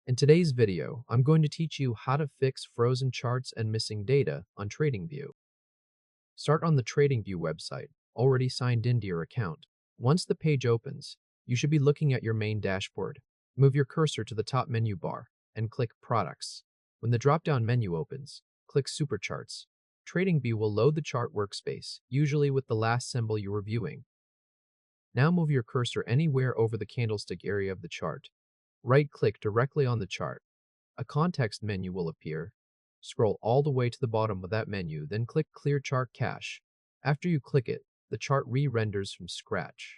In today's video, I'm going to teach you how to fix frozen charts and missing data on TradingView. Start on the TradingView website, already signed into your account. Once the page opens, you should be looking at your main dashboard. Move your cursor to the top menu bar and click Products. When the drop-down menu opens, click Supercharts. TradingView will load the chart workspace, usually with the last symbol you were viewing. Now move your cursor anywhere over the candlestick area of the chart. Right-click directly on the chart. A context menu will appear. Scroll all the way to the bottom of that menu, then click Clear Chart Cache. After you click it, the chart re-renders from scratch.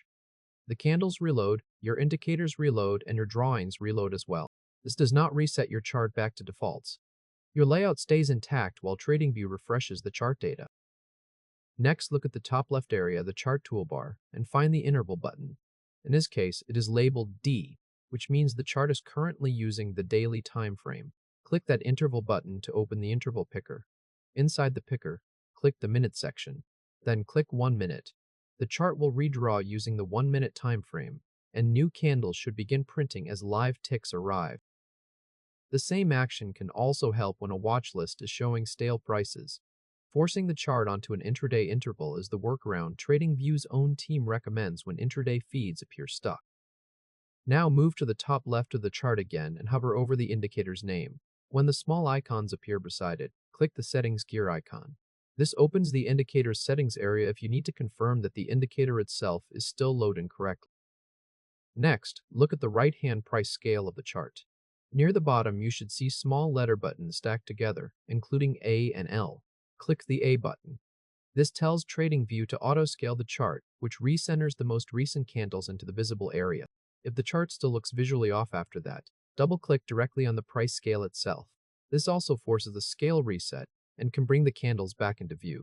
The candles reload, your indicators reload, and your drawings reload as well. This does not reset your chart back to defaults. Your layout stays intact while TradingView refreshes the chart data. Next, look at the top left area of the chart toolbar and find the interval button. In this case, it is labeled D, which means the chart is currently using the daily time frame. Click that interval button to open the interval picker. Inside the picker, click the minute section. Then click 1 minute. The chart will redraw using the 1 minute time frame, and new candles should begin printing as live ticks arrive. The same action can also help when a watch list is showing stale prices. Forcing the chart onto an intraday interval is the workaround TradingView's own team recommends when intraday feeds appear stuck. Now move to the top left of the chart again and hover over the indicator's name. When the small icons appear beside it, click the Settings gear icon. This opens the indicator's settings area if you need to confirm that the indicator itself is still loading correctly. Next, look at the right-hand price scale of the chart. Near the bottom, you should see small letter buttons stacked together, including A and L. Click the A button. This tells TradingView to auto-scale the chart, which recenters the most recent candles into the visible area. If the chart still looks visually off after that, double-click directly on the price scale itself. This also forces a scale reset and can bring the candles back into view.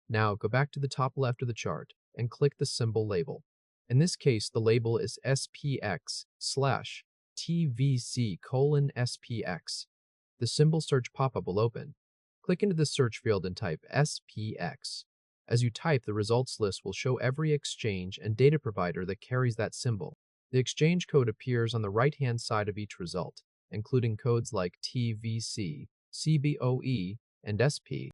Now go back to the top left of the chart and click the symbol label. In this case, the label is SPX/TVC:/SPX. The symbol search pop-up will open. Click into the search field and type SPX. As you type, the results list will show every exchange and data provider that carries that symbol. The exchange code appears on the right-hand side of each result, including codes like TVC, CBOE, and SP.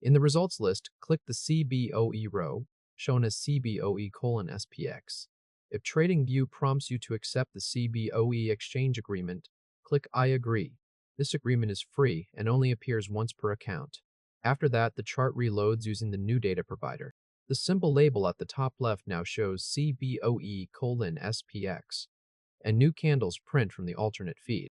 In the results list, click the CBOE row, shown as CBOE:/SPX. If TradingView prompts you to accept the CBOE exchange agreement, click I agree. This agreement is free and only appears once per account. After that, the chart reloads using the new data provider. The symbol label at the top left now shows CBOE:/SPX, and new candles print from the alternate feed.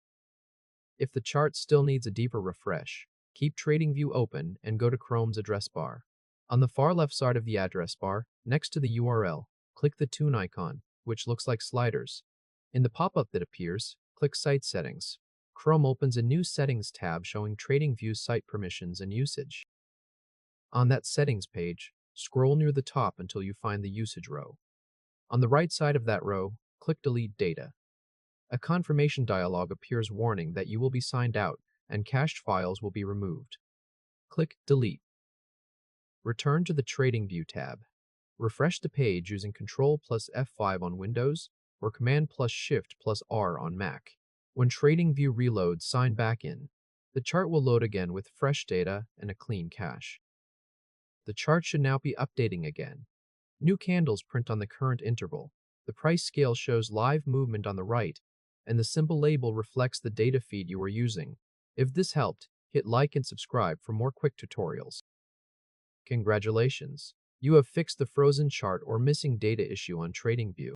If the chart still needs a deeper refresh, keep TradingView open and go to Chrome's address bar. On the far left side of the address bar, next to the URL, click the tune icon, which looks like sliders. In the pop-up that appears, click Site Settings. Chrome opens a new Settings tab showing TradingView's site permissions and usage. On that Settings page, scroll near the top until you find the Usage row. On the right side of that row, click Delete Data. A confirmation dialog appears warning that you will be signed out and cached files will be removed. Click Delete. Return to the TradingView tab. Refresh the page using Ctrl+F5 on Windows or Command+Shift+R on Mac. When TradingView reloads, sign back in. The chart will load again with fresh data and a clean cache. The chart should now be updating again. New candles print on the current interval. The price scale shows live movement on the right, and the symbol label reflects the data feed you are using. If this helped, hit like and subscribe for more quick tutorials. Congratulations! You have fixed the frozen chart or missing data issue on TradingView.